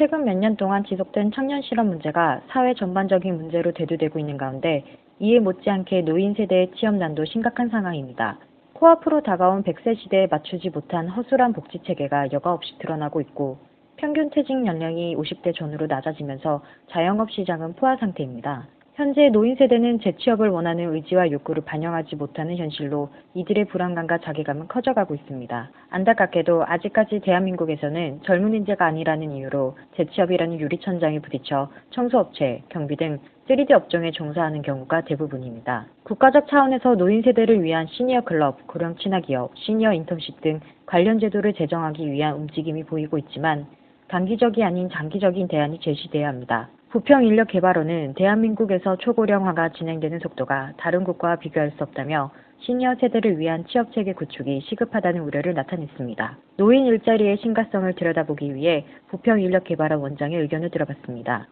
최근 몇 년 동안 지속된 청년 실업 문제가 사회 전반적인 문제로 대두되고 있는 가운데 이에 못지않게 노인 세대의 취업난도 심각한 상황입니다. 코앞으로 다가온 100세 시대에 맞추지 못한 허술한 복지 체계가 여과없이 드러나고 있고 평균 퇴직 연령이 50대 전후로 낮아지면서 자영업 시장은 포화 상태입니다. 현재 노인 세대는 재취업을 원하는 의지와 욕구를 반영하지 못하는 현실로 이들의 불안감과 자괴감은 커져가고 있습니다. 안타깝게도 아직까지 대한민국에서는 젊은 인재가 아니라는 이유로 재취업이라는 유리천장에 부딪혀 청소업체, 경비 등 3D 업종에 종사하는 경우가 대부분입니다. 국가적 차원에서 노인 세대를 위한 시니어 클럽, 고령 친화기업, 시니어 인턴십 등 관련 제도를 제정하기 위한 움직임이 보이고 있지만 단기적이 아닌 장기적인 대안이 제시돼야 합니다. 부평인력개발원은 대한민국에서 초고령화가 진행되는 속도가 다른 국가와 비교할 수 없다며 시니어 세대를 위한 취업체계 구축이 시급하다는 우려를 나타냈습니다. 노인 일자리의 심각성을 들여다보기 위해 부평인력개발원 원장의 의견을 들어봤습니다.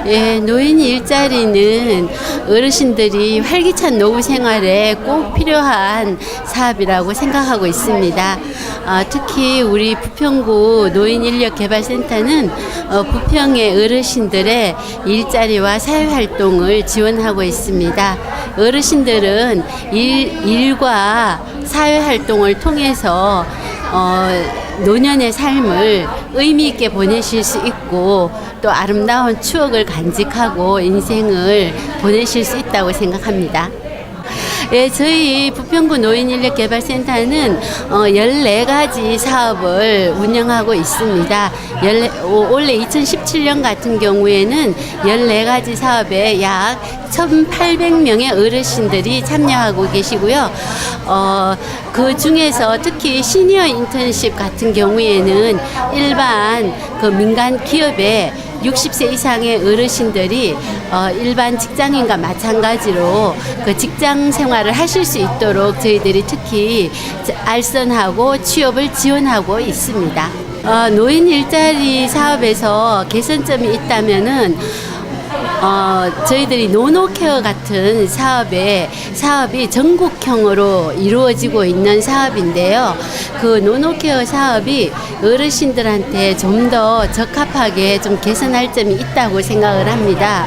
예, 노인 일자리는 어르신들이 활기찬 노후 생활에 꼭 필요한 사업이라고 생각하고 있습니다. 특히 우리 부평구 노인인력개발센터는 부평의 어르신들의 일자리와 사회활동을 지원하고 있습니다. 어르신들은 일과 사회활동을 통해서 노년의 삶을 의미 있게 보내실 수 있고 또 아름다운 추억을 간직하고 인생을 보내실 수 있다고 생각합니다. 예, 저희 부평구 노인인력개발센터는 14가지 사업을 운영하고 있습니다. 올해 2017년 같은 경우에는 14가지 사업에 약 1,800명의 어르신들이 참여하고 계시고요. 그 중에서 특히 시니어 인턴십 같은 경우에는 일반 그 민간 기업에 60세 이상의 어르신들이 일반 직장인과 마찬가지로 그 직장 생활을 하실 수 있도록 저희들이 특히 알선하고 취업을 지원하고 있습니다. 노인 일자리 사업에서 개선점이 있다면은 저희들이 노노케어 같은 사업이 전국형으로 이루어지고 있는 사업인데요. 그 노노케어 사업이 어르신들한테 좀 더 적합하게 좀 개선할 점이 있다고 생각을 합니다.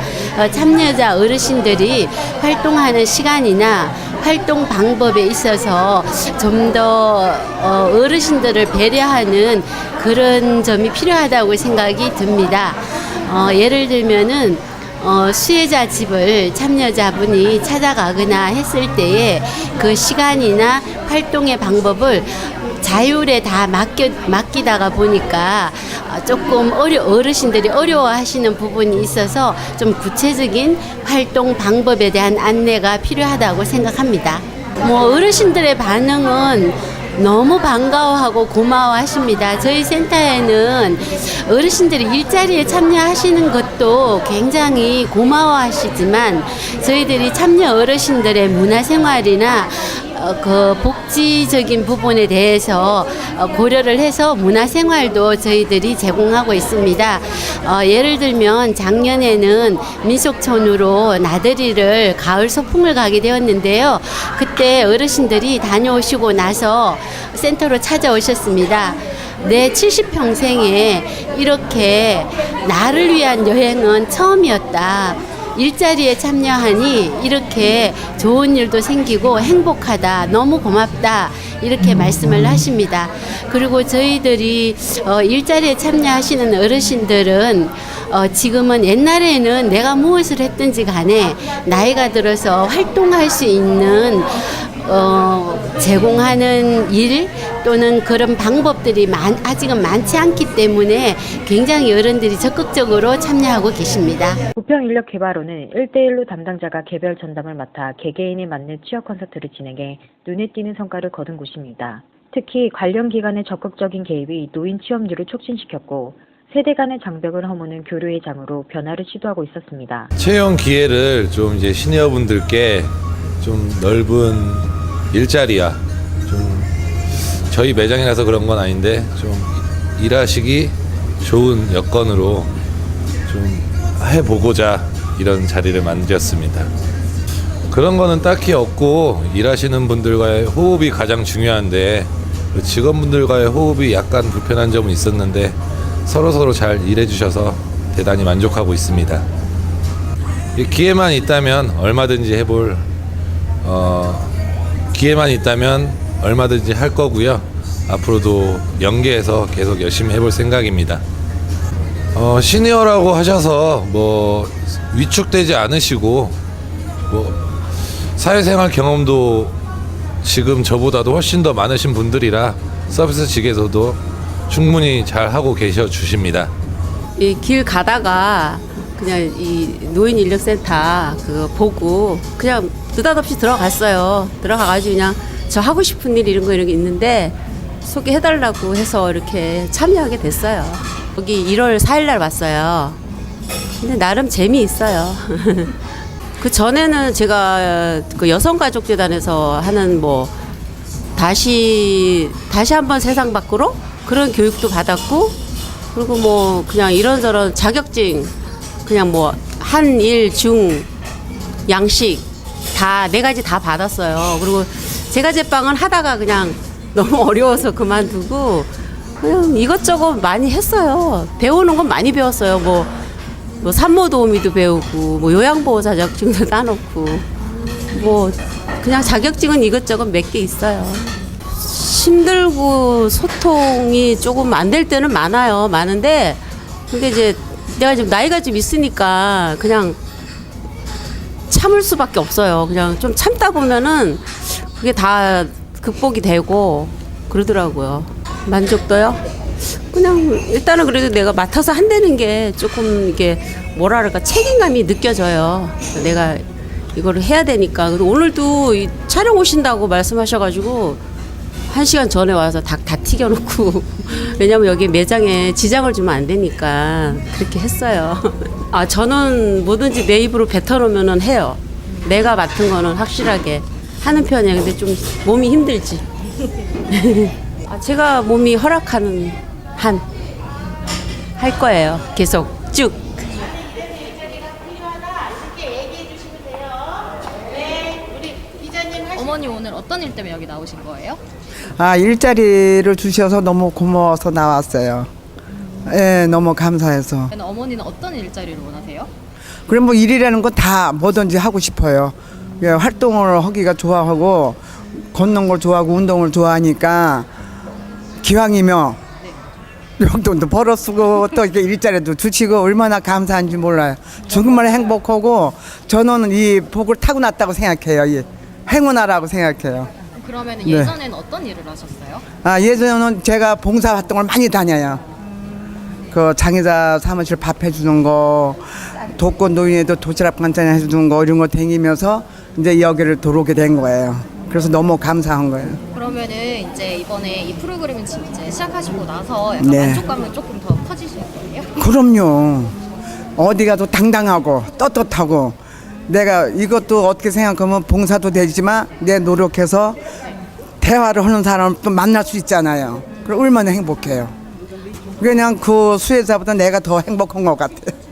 참여자 어르신들이 활동하는 시간이나 활동 방법에 있어서 좀 더 어르신들을 배려하는 그런 점이 필요하다고 생각이 듭니다. 예를 들면은 수혜자 집을 참여자분이 찾아가거나 했을 때에 그 시간이나 활동의 방법을 자율에 다 맡기다가 보니까 조금 어르신들이 어려워하시는 부분이 있어서 좀 구체적인 활동 방법에 대한 안내가 필요하다고 생각합니다. 어르신들의 반응은 너무 반가워하고 고마워하십니다. 저희 센터에는 어르신들이 일자리에 참여하시는 것도 굉장히 고마워하시지만 저희들이 참여 어르신들의 문화생활이나 그 복지적인 부분에 대해서 고려를 해서 문화생활도 저희들이 제공하고 있습니다. 예를 들면 작년에는 민속촌으로 나들이를 가을 소풍을 가게 되었는데요. 그때 어르신들이 다녀오시고 나서 센터로 찾아오셨습니다. 내 70평생에 이렇게 나를 위한 여행은 처음이었다. 일자리에 참여하니 이렇게 좋은 일도 생기고 행복하다. 너무 고맙다. 이렇게 말씀을 하십니다. 그리고 저희들이 일자리에 참여하시는 어르신들은 지금은 옛날에는 내가 무엇을 했든지 간에 나이가 들어서 활동할 수 있는 제공하는 일 또는 그런 방법들이 아직은 많지 않기 때문에 굉장히 어른들이 적극적으로 참여하고 계십니다. 부평인력개발원은 1대1로 담당자가 개별 전담을 맡아 개개인에 맞는 취업 콘서트를 진행해 눈에 띄는 성과를 거둔 곳입니다. 특히 관련 기관의 적극적인 개입이 노인 취업률을 촉진시켰고 세대 간의 장벽을 허무는 교류의 장으로 변화를 시도하고 있었습니다. 채용 기회를 좀 이제 시니어분들께 좀 넓은 일자리야 좀 저희 매장이라서 그런 건 아닌데 좀 일하시기 좋은 여건으로 좀 해보고자 이런 자리를 만들었습니다. 그런 거는 딱히 없고 일하시는 분들과의 호흡이 가장 중요한데 직원분들과의 호흡이 약간 불편한 점은 있었는데 서로서로 잘 일해주셔서 대단히 만족하고 있습니다. 기회만 있다면 얼마든지 할 거고요. 앞으로도 연계해서 계속 열심히 해볼 생각입니다. 시니어라고 하셔서 뭐 위축되지 않으시고 뭐 사회생활 경험도 지금 저보다도 훨씬 더 많으신 분들이라 서비스 직에서도 충분히 잘 하고 계셔 주십니다. 이 길 가다가 그냥 이 노인 인력센터 그거 보고 그냥 느닷없이 들어갔어요. 들어가가지고 그냥 저 하고 싶은 일 이런 거 있는데 소개해달라고 해서 이렇게 참여하게 됐어요. 여기 1월 4일 날 왔어요. 근데 나름 재미있어요. 그 전에는 제가 그 여성가족재단에서 하는 뭐 다시 한번 세상 밖으로 그런 교육도 받았고, 그리고 뭐 그냥 이런저런 자격증 그냥 뭐 한일 중 양식 다 4가지 다 받았어요. 그리고 제가 제빵은 하다가 그냥 너무 어려워서 그만두고 그냥 이것저것 많이 했어요. 배우는 건 많이 배웠어요. 뭐 산모 도우미도 배우고 뭐 요양보호 자격증도 따놓고 뭐 그냥 자격증은 이것저것 몇 개 있어요. 힘들고 소통이 조금 안 될 때는 많은데 근데 이제 내가 지금 나이가 좀 있으니까 그냥 참을 수밖에 없어요. 그냥 좀 참다 보면은 그게 다 극복이 되고 그러더라고요. 만족도요? 그냥 일단은 그래도 내가 맡아서 한다는 게 조금 이게 뭐랄까 책임감이 느껴져요. 내가 이거를 해야 되니까. 그리고 오늘도 이 촬영 오신다고 말씀하셔가지고 1시간 전에 와서 닭 다 튀겨놓고 왜냐면 여기 매장에 지장을 주면 안 되니까 그렇게 했어요. 저는 뭐든지 내 입으로 뱉어놓으면 해요. 내가 맡은 거는 확실하게 하는 편이에요. 근데 좀 몸이 힘들지. 제가 몸이 허락하는 한 할 거예요. 계속 쭉. 어머니 오늘 어떤 일 때문에 여기 나오신 거예요? 일자리를 주셔서 너무 고마워서 나왔어요. 예, 너무 감사해서. 그럼 어머니는 어떤 일자리를 원하세요? 그럼 뭐 일이라는 건 다 뭐든지 하고 싶어요. 예, 활동을 하기가 좋아하고 걷는 걸 좋아하고 운동을 좋아하니까 기왕이면 용돈도 벌어 쓰고 또 이렇게 일자리도 주시고 얼마나 감사한지 몰라요. 정말 행복하고 저는 이 복을 타고났다고 생각해요. 이 행운아라고 생각해요. 그러면 네. 예전에는 어떤 일을 하셨어요? 예전에는 제가 봉사 활동을 많이 다녀요. 그 장애자 사무실 밥 해주는 거, 독거 노인에도 도시락 반찬 해주는 거 이런 거 다니면서 이제 여기를 들어오게 된 거예요. 그래서 너무 감사한 거예요. 그러면은 이제 이번에 이 프로그램을 이제 시작하시고 나서 약간 네. 만족감은 조금 더 커지실 거예요? 그럼요. 어디 가도 당당하고 떳떳하고 내가 이것도 어떻게 생각하면 봉사도 되지만 내 노력해서 대화를 하는 사람을 또 만날 수 있잖아요. 그럼 얼마나 행복해요. 그냥 그 수혜자보다 내가 더 행복한 것 같아요.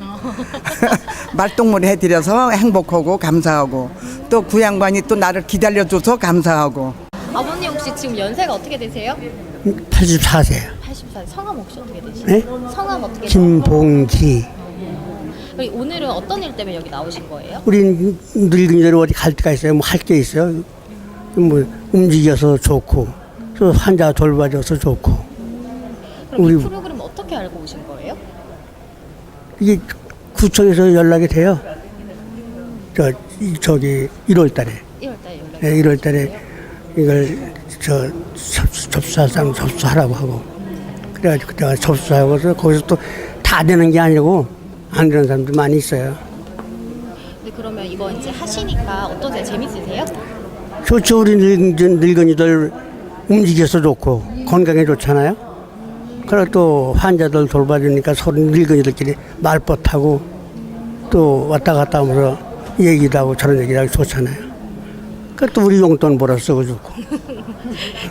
말동무를 해드려서 행복하고 감사하고 또 그 양반이 또 나를 기다려줘서 감사하고. 아버님 혹시 지금 연세가 어떻게 되세요? 84세. 84세. 성함 혹시 어떻게 되시죠? 네? 성함 어떻게 되세요? 김봉기. 그리고 오늘은 어떤 일 때문에 여기 나오신 거예요? 우린 늙은이들 어디 갈 데가 있어요? 뭐 할 게 있어요? 뭐 움직여서 좋고, 또 환자 돌봐줘서 좋고. 그럼 우리 이 프로그램 어떻게 알고 오신 거예요? 이게 구청에서 연락이 돼요. 저기 1월달에. 1월달에 연락이 네, 1월달에 이걸 접수할 사람 접수하라고 하고. 그래가지고 그때가 접수하고서 거기서 또 다 되는 게 아니고 안 되는 사람도 많이 있어요. 근데 그러면 이거 이제 하시니까 어떠세요? 재밌으세요? 좋죠. 우리 늙은이들 움직여서 좋고 건강에 좋잖아요. 그리고 또 환자들 돌봐주니까 서로 늙은이들끼리 말벗하고 또 왔다 갔다 하면서 얘기도 하고 저런 얘기도 하고 좋잖아요. 그또 우리 용돈 벌어 쓰고 좋고.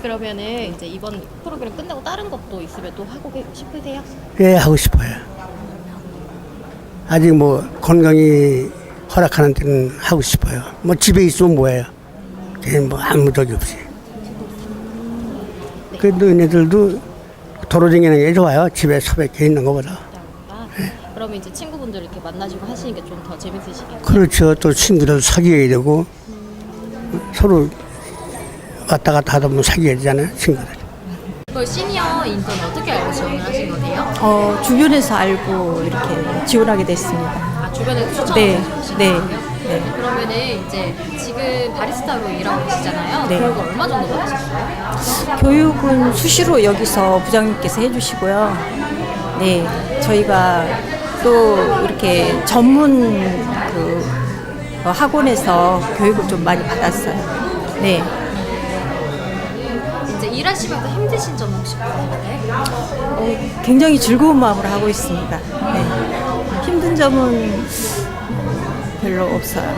그러면은 이제 이번 프로그램 끝나고 다른 것도 있으면 또 하고 싶으세요? 예, 하고 싶어요. 아직 뭐 건강이 허락하는 데는 하고 싶어요. 뭐 집에 있으면 뭐예요? 뭐 아무 적이 없이. 그래도 얘네들도 도로 다니는 게 좋아요. 집에 소박해 있는 것보다. 그러면 이제 친구분들 이렇게 만나시고 하시는 게 좀 더 재밌으시겠네요. 그렇죠. 또 친구들 사귀어야 되고 서로 왔다 갔다 하다 보면 사귀어야 되잖아요. 친구들. 그걸 시니어 인턴 어떻게 알고 지원을 하신 거세요? 주변에서 알고 이렇게 지원하게 됐습니다. 아, 주변에서 추천을 네, 해주신 네, 거예요? 네. 그러면은 이제 지금 바리스타로 일하고 계시잖아요. 네. 교육을 얼마 정도 받으셨어요? 교육은 수시로 여기서 부장님께서 해주시고요. 네, 저희가 또 이렇게 전문 그 학원에서 교육을 좀 많이 받았어요. 네. 이제 일하시면서 힘드신 점 혹시 있으세요? 굉장히 즐거운 마음으로 하고 있습니다. 네. 힘든 점은 별로 없어요.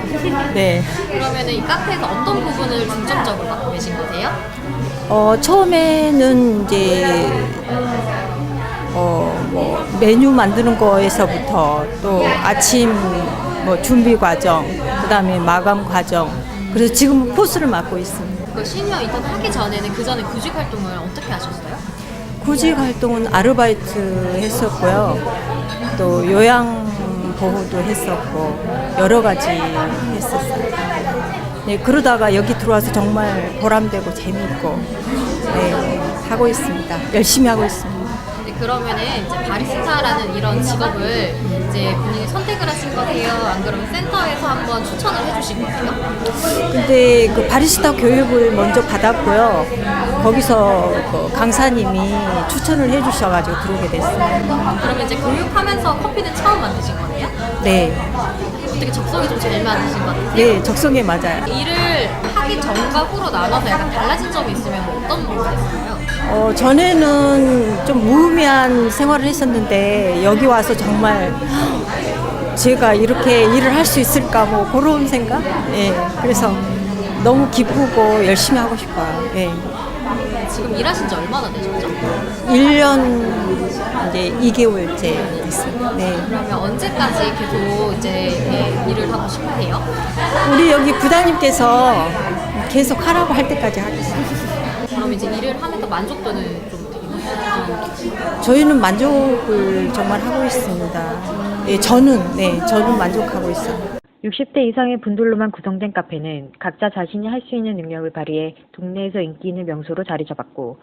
네. 그러면은 이 카페에서 어떤 부분을 중점적으로 맡고 계신 거세요? 처음에는 이제 뭐 메뉴 만드는 거에서부터 또 아침 뭐 준비 과정, 그다음에 마감 과정. 그래서 지금 포스를 맡고 있습니다. 그 시니어 인턴 하기 전에는 그 전에 구직 활동을 어떻게 하셨어요? 구직 활동은 아르바이트 했었고요. 또 요양 보호도 했었고 여러 가지 했었어요. 네, 그러다가 여기 들어와서 정말 보람되고 재미있고 네, 하고 있습니다. 열심히 하고 있습니다. 네, 그러면은 이제 바리스타라는 이런 직업을 이제 본인이 선택을 하신 거세요? 안 그러면 센터에서 한번 추천을 해주신 거세요? 근데 그 바리스타 교육을 먼저 받았고요. 거기서 그 강사님이 추천을 해주셔가지고 들어오게 됐어요. 그러면 이제 교육하면서 커피는 처음 만드신 거예요? 네, 어떻게 적성이 좀 잘 맞으신 것 같아요? 네, 적성에 맞아요. 일을 하기 전과 후로 나눠서 약간 달라진 점이 있으면 뭐 어떤 부분이 있어요? 전에는 좀 무의미한 생활을 했었는데 여기 와서 정말 제가 이렇게 일을 할 수 있을까 뭐 그런 생각? 예, 그래서 너무 기쁘고 열심히 하고 싶어요. 예. 지금 일하신 지 얼마나 되셨죠? 1년 이제 2개월째 됐어요. 네. 그러면 언제까지 계속 이제 일을 하고 싶으세요? 우리 여기 부장님께서 계속 하라고 할 때까지 하겠습니다. 그럼 이제 일을 하면서 만족도는 좀 되게 높아요? 저희는 만족을 정말 하고 있습니다. 예, 저는 만족하고 있어요. 60대 이상의 분들로만 구성된 카페는 각자 자신이 할 수 있는 능력을 발휘해 동네에서 인기 있는 명소로 자리 잡았고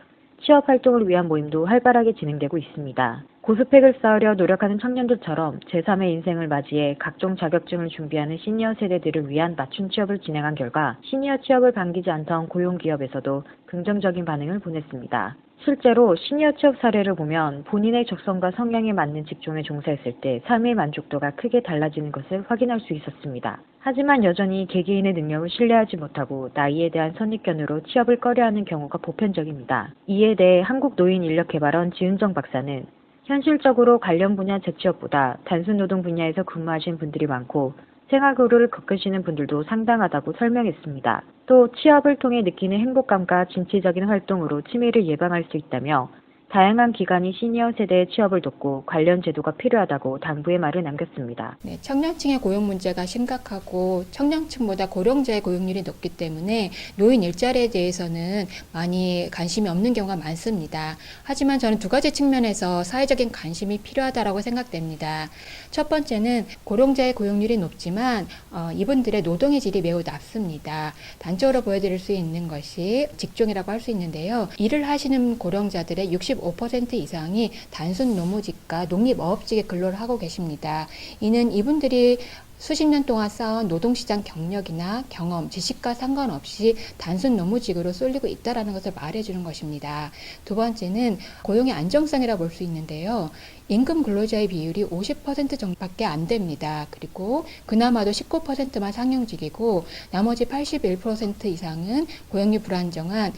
취업 활동을 위한 모임도 활발하게 진행되고 있습니다. 고스펙을 쌓으려 노력하는 청년들처럼 제3의 인생을 맞이해 각종 자격증을 준비하는 시니어 세대들을 위한 맞춤 취업을 진행한 결과 시니어 취업을 반기지 않던 고용기업에서도 긍정적인 반응을 보냈습니다. 실제로 시니어 취업 사례를 보면 본인의 적성과 성향에 맞는 직종에 종사했을 때 삶의 만족도가 크게 달라지는 것을 확인할 수 있었습니다. 하지만 여전히 개개인의 능력을 신뢰하지 못하고 나이에 대한 선입견으로 취업을 꺼려하는 경우가 보편적입니다. 이에 대해 한국노인인력개발원 지은정 박사는 현실적으로 관련 분야 재취업보다 단순 노동 분야에서 근무하신 분들이 많고 생활고료를 겪으시는 분들도 상당하다고 설명했습니다. 또 취업을 통해 느끼는 행복감과 진취적인 활동으로 치매를 예방할 수 있다며 다양한 기관이 시니어 세대의 취업을 돕고 관련 제도가 필요하다고 당부의 말을 남겼습니다. 네, 청년층의 고용 문제가 심각하고 청년층보다 고령자의 고용률이 높기 때문에 노인 일자리에 대해서는 많이 관심이 없는 경우가 많습니다. 하지만 저는 두 가지 측면에서 사회적인 관심이 필요하다고 생각됩니다. 첫 번째는 고령자의 고용률이 높지만 이분들의 노동의 질이 매우 낮습니다. 단적으로 보여드릴 수 있는 것이 직종이라고 할 수 있는데요. 일을 하시는 고령자들의 65% 이상이 단순 노무직과 농립어업직에 근로를 하고 계십니다. 이는 이분들이 수십 년 동안 쌓은 노동시장 경력이나 경험, 지식과 상관없이 단순 노무직으로 쏠리고 있다는 것을 말해주는 것입니다. 두 번째는 고용의 안정성이라고 볼 수 있는데요. 임금 근로자의 비율이 50% 정도밖에 안 됩니다. 그리고 그나마도 19%만 상용직이고 나머지 81% 이상은 고용이 불안정한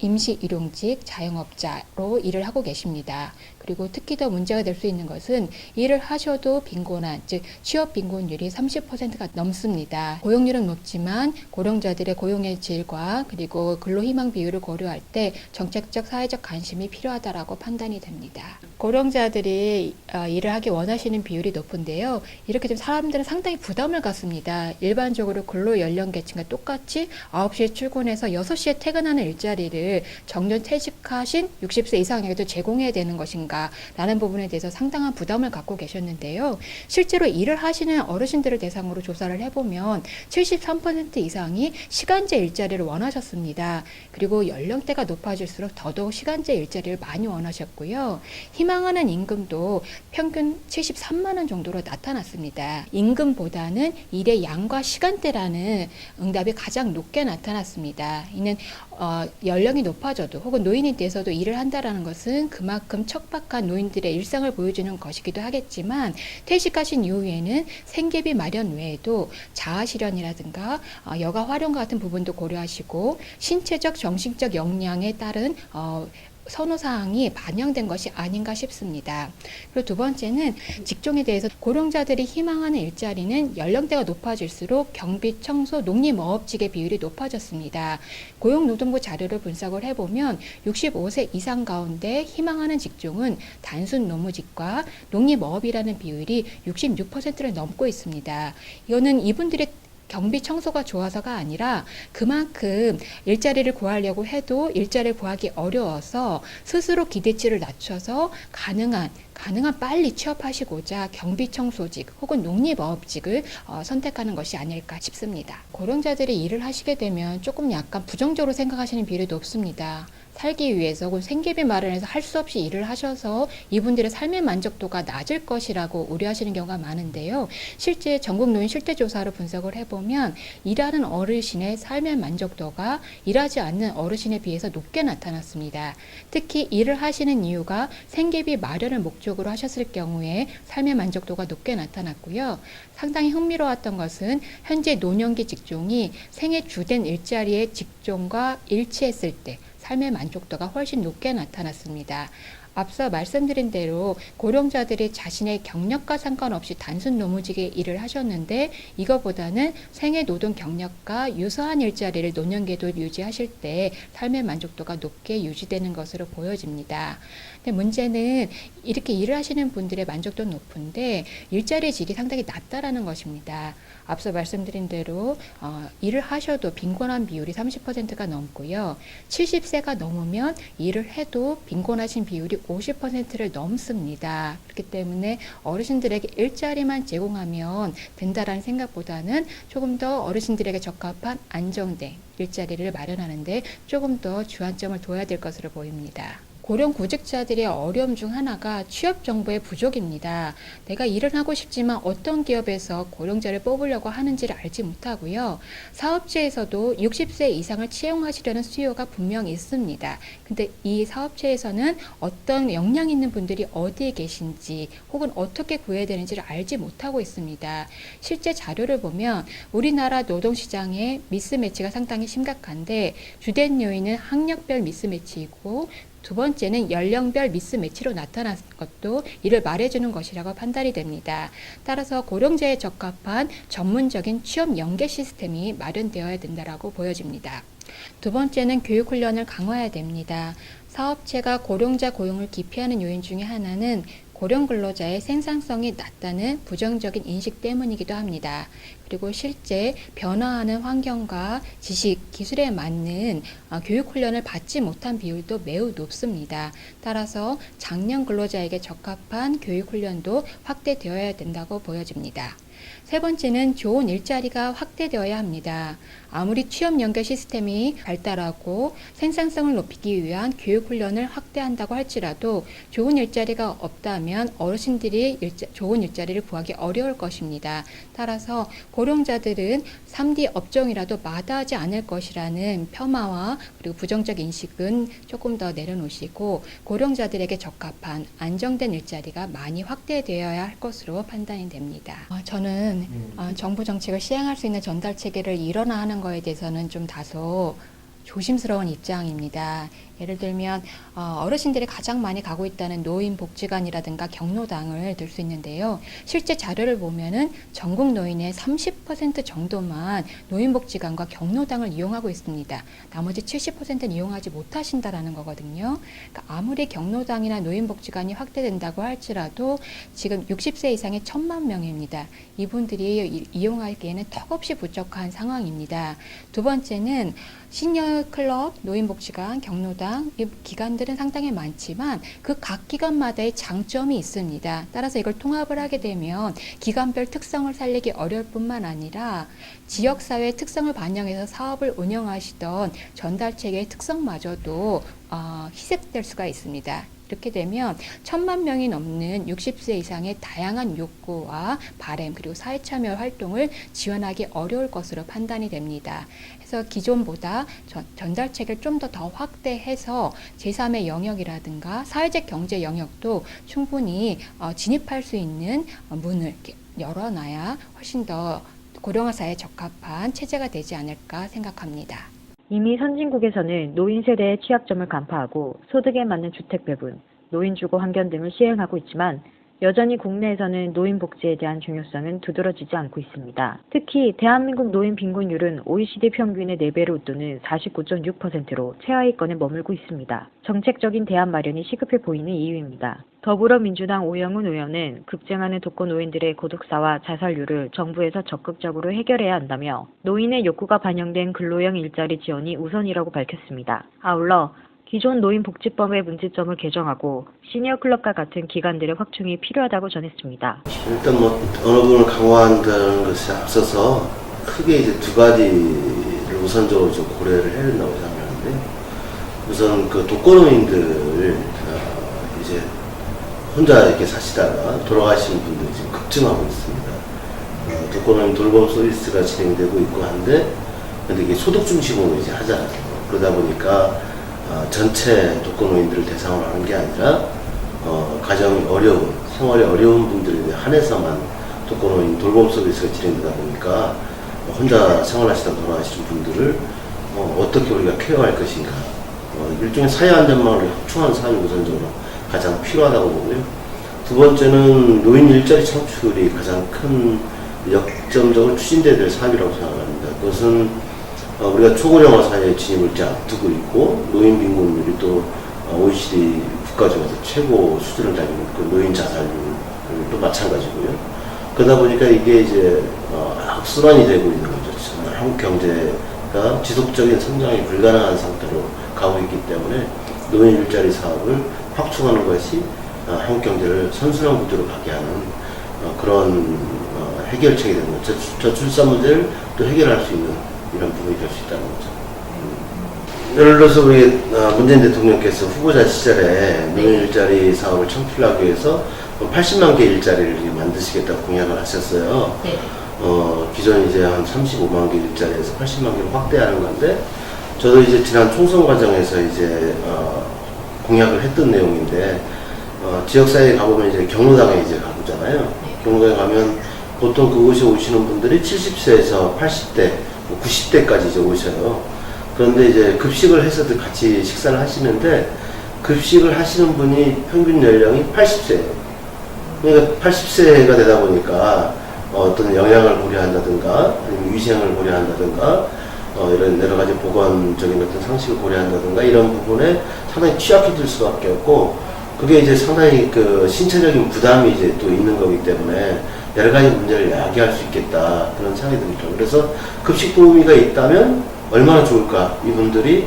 임시 일용직 자영업자로 일을 하고 계십니다. 그리고 특히 더 문제가 될 수 있는 것은 일을 하셔도 빈곤한, 즉 취업 빈곤율이 30%가 넘습니다. 고용률은 높지만 고령자들의 고용의 질과 그리고 근로희망 비율을 고려할 때 정책적 사회적 관심이 필요하다라고 판단이 됩니다. 고령자들이 일을 하기 원하시는 비율이 높은데요. 이렇게 되면 사람들은 상당히 부담을 갖습니다. 일반적으로 근로 연령 계층과 똑같이 9시에 출근해서 6시에 퇴근하는 일자리를 정년 퇴직하신 60세 이상에게도 제공해야 되는 것인가 라는 부분에 대해서 상당한 부담을 갖고 계셨는데요. 실제로 일을 하시는 어르신들을 대상으로 조사를 해보면 73% 이상이 시간제 일자리를 원하셨습니다. 그리고 연령대가 높아질수록 더더욱 시간제 일자리를 많이 원하셨고요. 희망하는 임금도 평균 73만 원 정도로 나타났습니다. 임금보다는 일의 양과 시간대라는 응답이 가장 높게 나타났습니다. 이는 연령이 높아져도 혹은 노인이 돼서도 일을 한다라는 것은 그만큼 척박한 노인들의 일상을 보여주는 것이기도 하겠지만 퇴직하신 이후에는 생계비 마련 외에도 자아실현이라든가 여가 활용과 같은 부분도 고려하시고 신체적 정신적 역량에 따른 선호사항이 반영된 것이 아닌가 싶습니다. 그리고 두 번째는 직종에 대해서 고령자들이 희망하는 일자리는 연령대가 높아질수록 경비, 청소, 농림어업직의 비율이 높아졌습니다. 고용노동부 자료를 분석을 해보면 65세 이상 가운데 희망하는 직종은 단순 노무직과 농림어업이라는 비율이 66%를 넘고 있습니다. 이거는 이분들의 경비 청소가 좋아서가 아니라 그만큼 일자리를 구하려고 해도 일자리를 구하기 어려워서 스스로 기대치를 낮춰서 가능한 빨리 취업하시고자 경비청소직 혹은 농림어업직을 선택하는 것이 아닐까 싶습니다. 고령자들이 일을 하시게 되면 조금 약간 부정적으로 생각하시는 비율이 높습니다. 살기 위해서 혹은 생계비 마련해서 할 수 없이 일을 하셔서 이분들의 삶의 만족도가 낮을 것이라고 우려하시는 경우가 많은데요. 실제 전국 노인 실태조사로 분석을 해보면 일하는 어르신의 삶의 만족도가 일하지 않는 어르신에 비해서 높게 나타났습니다. 특히 일을 하시는 이유가 생계비 마련을 목적으로 하셨을 경우에 삶의 만족도가 높게 나타났고요. 상당히 흥미로웠던 것은 현재 노년기 직종이 생애 주된 일자리의 직종과 일치했을 때 삶의 만족도가 훨씬 높게 나타났습니다. 앞서 말씀드린 대로 고령자들이 자신의 경력과 상관없이 단순 노무직의 일을 하셨는데 이거보다는 생애 노동 경력과 유사한 일자리를 노년기에도 유지하실 때 삶의 만족도가 높게 유지되는 것으로 보여집니다. 근데 문제는 이렇게 일을 하시는 분들의 만족도는 높은데 일자리의 질이 상당히 낮다라는 것입니다. 앞서 말씀드린 대로 일을 하셔도 빈곤한 비율이 30%가 넘고요. 70세가 넘으면 일을 해도 빈곤하신 비율이 50%를 넘습니다. 그렇기 때문에 어르신들에게 일자리만 제공하면 된다라는 생각보다는 조금 더 어르신들에게 적합한 안정된 일자리를 마련하는데 조금 더 주안점을 둬야 될 것으로 보입니다. 고령 구직자들의 어려움 중 하나가 취업 정보의 부족입니다. 내가 일을 하고 싶지만 어떤 기업에서 고령자를 뽑으려고 하는지를 알지 못하고요. 사업체에서도 60세 이상을 채용하시려는 수요가 분명히 있습니다. 근데 이 사업체에서는 어떤 역량 있는 분들이 어디에 계신지 혹은 어떻게 구해야 되는지를 알지 못하고 있습니다. 실제 자료를 보면 우리나라 노동시장의 미스매치가 상당히 심각한데 주된 요인은 학력별 미스매치이고 두 번째는 연령별 미스매치로 나타난 것도 이를 말해주는 것이라고 판단이 됩니다. 따라서 고령자에 적합한 전문적인 취업 연계 시스템이 마련되어야 된다고 보여집니다. 두 번째는 교육 훈련을 강화해야 됩니다. 사업체가 고령자 고용을 기피하는 요인 중에 하나는 고령 근로자의 생산성이 낮다는 부정적인 인식 때문이기도 합니다. 그리고 실제 변화하는 환경과 지식, 기술에 맞는 교육 훈련을 받지 못한 비율도 매우 높습니다. 따라서 장년 근로자에게 적합한 교육 훈련도 확대되어야 된다고 보여집니다. 세 번째는 좋은 일자리가 확대되어야 합니다. 아무리 취업 연계 시스템이 발달하고 생산성을 높이기 위한 교육 훈련을 확대한다고 할지라도 좋은 일자리가 없다면 어르신들이 좋은 일자리를 구하기 어려울 것입니다. 따라서 고령자들은 3D 업종이라도 마다하지 않을 것이라는 폄하와 그리고 부정적 인식은 조금 더 내려놓으시고 고령자들에게 적합한 안정된 일자리가 많이 확대되어야 할 것으로 판단이 됩니다. 저는 정부 정책을 시행할 수 있는 전달 체계를 일원화하는 거에 대해서는 좀 다소 조심스러운 입장입니다. 예를 들면 어르신들이 가장 많이 가고 있다는 노인복지관이라든가 경로당을 들 수 있는데요. 실제 자료를 보면은 전국 노인의 30% 정도만 노인복지관과 경로당을 이용하고 있습니다. 나머지 70%는 이용하지 못하신다라는 거거든요. 그러니까 아무리 경로당이나 노인복지관이 확대된다고 할지라도 지금 60세 이상의 1,000만 명입니다. 이분들이 이용하기에는 턱없이 부족한 상황입니다. 두 번째는 시니어 클럽, 노인복지관, 경로당 이 기관들은 상당히 많지만 그 각 기관마다의 장점이 있습니다. 따라서 이걸 통합을 하게 되면 기관별 특성을 살리기 어려울 뿐만 아니라 지역사회의 특성을 반영해서 사업을 운영하시던 전달체계의 특성마저도 희색될 수가 있습니다. 이렇게 되면 1,000만 명이 넘는 60세 이상의 다양한 욕구와 바람 그리고 사회참여 활동을 지원하기 어려울 것으로 판단이 됩니다. 그래서 기존보다 전달책을 좀 더 확대해서 제3의 영역이라든가 사회적 경제 영역도 충분히 진입할 수 있는 문을 열어놔야 훨씬 더 고령화 사회에 적합한 체제가 되지 않을까 생각합니다. 이미 선진국에서는 노인 세대의 취약점을 간파하고 소득에 맞는 주택 배분, 노인 주거 환경 등을 시행하고 있지만 여전히 국내에서는 노인 복지에 대한 중요성은 두드러지지 않고 있습니다. 특히 대한민국 노인 빈곤율은 OECD 평균의 4배를 웃도는 49.6%로 최하위권에 머물고 있습니다. 정책적인 대안 마련이 시급해 보이는 이유입니다. 더불어민주당 오영훈 의원은 급증하는 독거 노인들의 고독사와 자살률을 정부에서 적극적으로 해결해야 한다며 노인의 욕구가 반영된 근로형 일자리 지원이 우선이라고 밝혔습니다. 아울러 기존 노인복지법의 문제점을 개정하고 시니어 클럽과 같은 기관들의 확충이 필요하다고 전했습니다. 일단 어느 부분을 강화한다는 것에 앞서서 크게 이제 두 가지를 우선적으로 좀 고려를 해야 된다고 생각하는데, 우선 그 독거노인들 이제 혼자 이렇게 사시다가 돌아가시는 분들이 지금 급증하고 있습니다. 독거노인 돌봄 서비스가 진행되고 있고 한데, 근데 이게 소득 중심으로 이제 하잖아요. 그러다 보니까 전체 독거노인들을 대상으로 하는 게 아니라 가정이 어려운, 생활이 어려운 분들에 한해서만 독거노인 돌봄 서비스가 진행되다 보니까 혼자 생활하시다 돌아가시는 분들을 어떻게 우리가 케어할 것인가, 일종의 사회 안전망을 확충하는 사업이 우선적으로 가장 필요하다고 보고요. 두 번째는 노인 일자리 창출이 가장 큰 역점적으로 추진돼야 될 사업이라고 생각합니다. 그것은 우리가 초고령화 사회에 진입을 이제 앞두고 있고, 노인 빈곤율이 또 OECD 국가 중에서 최고 수준을 달리고 있고, 노인 자살률도 마찬가지고요. 그러다 보니까 이게 이제 악순환이 되고 있는 거죠. 정말 한국 경제가 지속적인 성장이 불가능한 상태로 가고 있기 때문에 노인 일자리 사업을 확충하는 것이 한국 경제를 선순환 구조로 가게 하는 그런 해결책이 되는 거죠. 저출산 문제를 또 해결할 수 있는 이런 부분이 될 수 있다는 거죠. 예를 들어서 우리 문재인 대통령께서 후보자 시절에 노인 일자리 사업을 창출하기 위해서 80만 개 일자리를 만드시겠다고 공약을 하셨어요. 네. 기존 이제 한 35만 개 일자리에서 80만 개로 확대하는 건데, 저도 이제 지난 총선 과정에서 이제 공약을 했던 내용인데, 지역사회에 가보면 이제 경로당에 이제 가보잖아요. 경로당에 가면 보통 그곳에 오시는 분들이 70세에서 80대, 90대까지 이제 오셔요. 그런데 이제 급식을 해서도 같이 식사를 하시는데, 급식을 하시는 분이 평균 연령이 80세예요. 그러니까 80세가 되다 보니까 어떤 영양을 고려한다든가, 아니면 위생을 고려한다든가, 이런 여러 가지 보건적인 어떤 상식을 고려한다든가, 이런 부분에 상당히 취약해질 수밖에 없고, 그게 이제 상당히 그 신체적인 부담이 이제 또 있는 거기 때문에 여러 가지 문제를 야기할 수 있겠다, 그런 생각이 듭니다. 그래서 급식 도우미가 있다면 얼마나 좋을까. 이분들이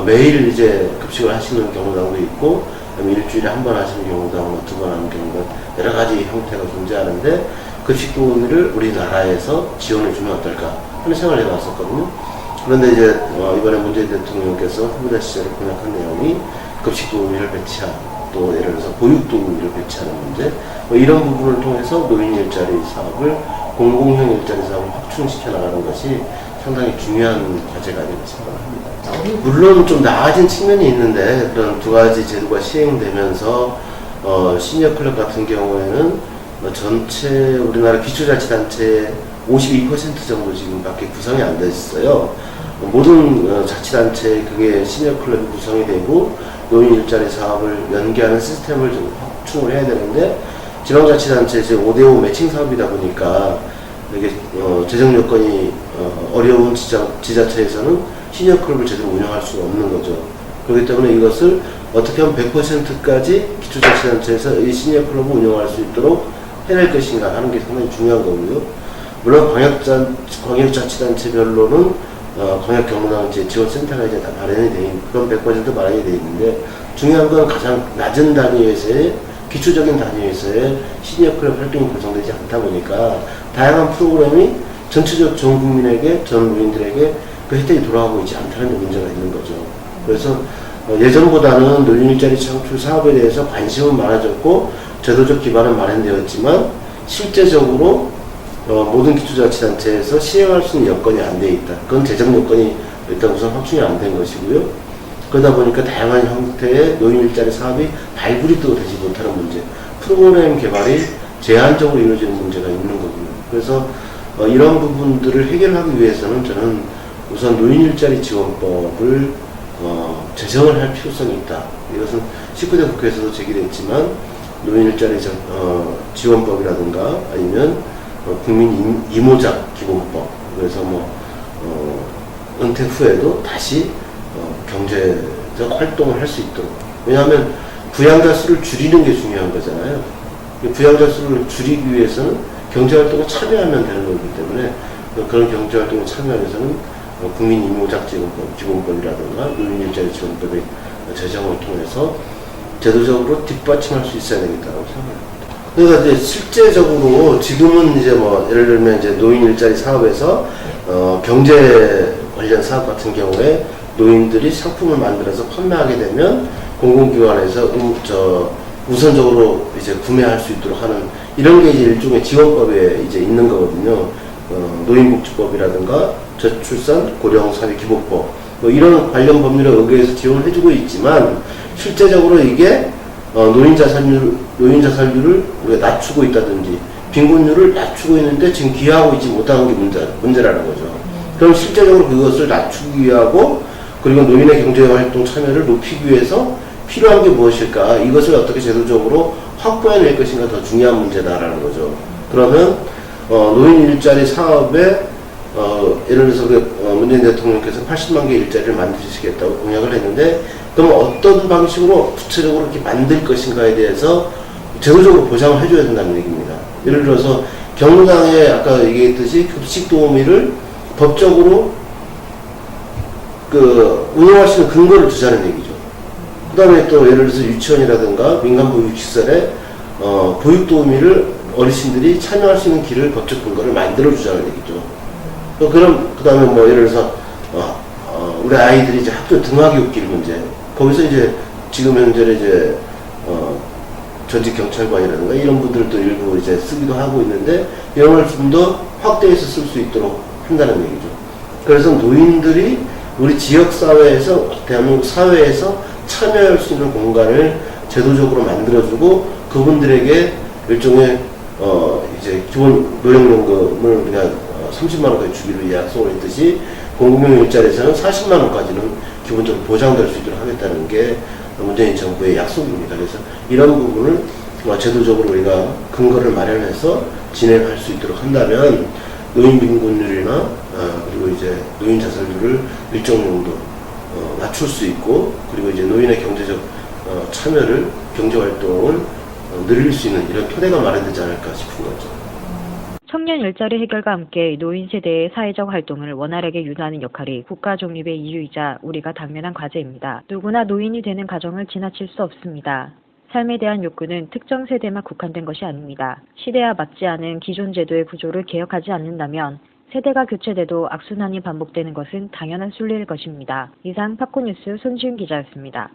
매일 이제 급식을 하시는 경우도 있고, 일주일에 한 번 하시는 경우도, 2번 하는 경우도 여러 가지 형태가 존재하는데, 급식 도우미를 우리나라에서 지원해 주면 어떨까 하는 생각을 해봤었거든요. 그런데 이제 이번에 문재인 대통령께서 후보자 시절에 공약한 내용이 급식 도우미를 배치하고, 또 예를 들어서 보육 도우미를 배치하는 문제, 이런 부분을 통해서 노인 일자리 사업을, 공공형 일자리 사업을 확충시켜 나가는 것이 상당히 중요한 과제가 아닐까 생각합니다. 물론 좀 나아진 측면이 있는데, 그런 두 가지 제도가 시행되면서 시니어 클럽 같은 경우에는 전체 우리나라 기초자치단체의 52% 정도 지금밖에 구성이 안 돼 있어요. 모든 자치단체에 그게 시니어 클럽이 구성이 되고 노인 일자리 사업을 연계하는 시스템을 좀 확충을 해야 되는데 지방자치단체 이제 5대5 매칭 사업이다 보니까 이게 재정 여건이 어려운 지자체에서는 시니어 클럽을 제대로 운영할 수가 없는 거죠. 그렇기 때문에 이것을 어떻게 하면 100%까지 기초자치단체에서 이 시니어 클럽을 운영할 수 있도록 해낼 것인가 하는 게 상당히 중요한 거고요. 물론 광역자치단체별로는 광역경로당제 지원센터가 이제 다 마련이 돼 있는, 그건 100% 마련이 돼 있는데, 중요한 건 가장 낮은 단위에서의, 기초적인 단위에서의 시니어 클럽 활동이 구성되지 않다 보니까, 다양한 프로그램이 전체적 전 국민에게, 전 노인들에게 그 혜택이 돌아가고 있지 않다는 문제가 있는 거죠. 그래서 예전보다는 노인 일자리 창출 사업에 대해서 관심은 많아졌고, 제도적 기반은 마련되었지만, 실제적으로 모든 기초자치단체에서 시행할 수 있는 여건이 안 돼 있다. 그건 재정 여건이 일단 우선 확충이 안 된 것이고요. 그러다 보니까 다양한 형태의 노인 일자리 사업이 발굴이 또 되지 못하는 문제, 프로그램 개발이 제한적으로 이루어지는 문제가 있는 거고요. 그래서 이런 부분들을 해결하기 위해서는 저는 우선 노인 일자리 지원법을 제정을 할 필요성이 있다. 이것은 19대 국회에서도 제기됐지만 노인 일자리 지원법이라든가 아니면 국민 이모작 기본법, 그래서 은퇴 후에도 다시 경제적 활동을 할 수 있도록. 왜냐하면 부양자 수를 줄이는 게 중요한 거잖아요. 부양자 수를 줄이기 위해서는 경제활동에 참여하면 되는 거기 때문에 그런 경제활동에 참여하기 위해서는 국민 이모작 기본법이라든가 노인 일자리 지원법의 제정을 통해서 제도적으로 뒷받침할 수 있어야 되겠다고 생각합니다. 그러니까 이제 실제적으로 지금은 이제 예를 들면 이제 노인 일자리 사업에서 경제 관련 사업 같은 경우에 노인들이 상품을 만들어서 판매하게 되면 공공기관에서 우선적으로 이제 구매할 수 있도록 하는 이런 게 이제 일종의 지원법에 이제 있는 거거든요. 노인복지법이라든가 저출산 고령사회기본법 이런 관련 법률에 의거해서 지원을 해주고 있지만 실제적으로 이게 노인자 살률을 우리가 낮추고 있다든지 빈곤율을 낮추고 있는데 지금 기여하고 있지 못하는 게 문제라는 거죠. 그럼 실제적으로 그것을 낮추기 위하고 그리고 노인의 경제활동 참여를 높이기 위해서 필요한 게 무엇일까? 이것을 어떻게 제도적으로 확보해낼 것인가 더 중요한 문제다라는 거죠. 그러면 노인 일자리 사업에 예를 들어서 문재인 대통령께서 80만 개 일자리를 만드시겠다고 공약을 했는데 그럼 어떤 방식으로 구체적으로 이렇게 만들 것인가에 대해서 제도적으로 보장을 해줘야 된다는 얘기입니다. 예를 들어서 경로당에 아까 얘기했듯이 급식 도우미를 법적으로 운영할 수 있는 근거를 두자는 얘기죠. 그 다음에 또 예를 들어서 유치원이라든가 민간보육시설에 보육도우미를 어르신들이 참여할 수 있는 길을 법적 근거를 만들어주자는 얘기죠. 그럼 그 다음에 예를 들어서 우리 아이들이 이제 학교 등하교길 문제, 거기서 이제 지금 현재 이제 전직 경찰관이라든가 이런 분들도 일부 이제 쓰기도 하고 있는데 이런 걸 좀 더 확대해서 쓸 수 있도록 한다는 얘기죠. 그래서 노인들이 우리 지역 사회에서 대한민국 사회에서 참여할 수 있는 공간을 제도적으로 만들어주고 그분들에게 일종의 이제 기본 노령연금을 우리가 30만 원까지 주기로 약속을 했듯이 공공용 일자리에서는 40만 원까지는 기본적으로 보장될 수 있도록 하겠다는 게 문재인 정부의 약속입니다. 그래서 이런 부분을 제도적으로 우리가 근거를 마련해서 진행할 수 있도록 한다면 노인 빈곤율이나 그리고 이제 노인 자살률을 일정 정도 낮출 수 있고 그리고 이제 노인의 경제적 참여를 경제활동을 늘릴 수 있는 이런 토대가 마련되지 않을까 싶은 거죠. 청년 일자리 해결과 함께 노인 세대의 사회적 활동을 원활하게 유도하는 역할이 국가 존립의 이유이자 우리가 당면한 과제입니다. 누구나 노인이 되는 과정을 지나칠 수 없습니다. 삶에 대한 욕구는 특정 세대만 국한된 것이 아닙니다. 시대와 맞지 않은 기존 제도의 구조를 개혁하지 않는다면 세대가 교체돼도 악순환이 반복되는 것은 당연한 순리일 것입니다. 이상 팝콘뉴스 손지은 기자였습니다.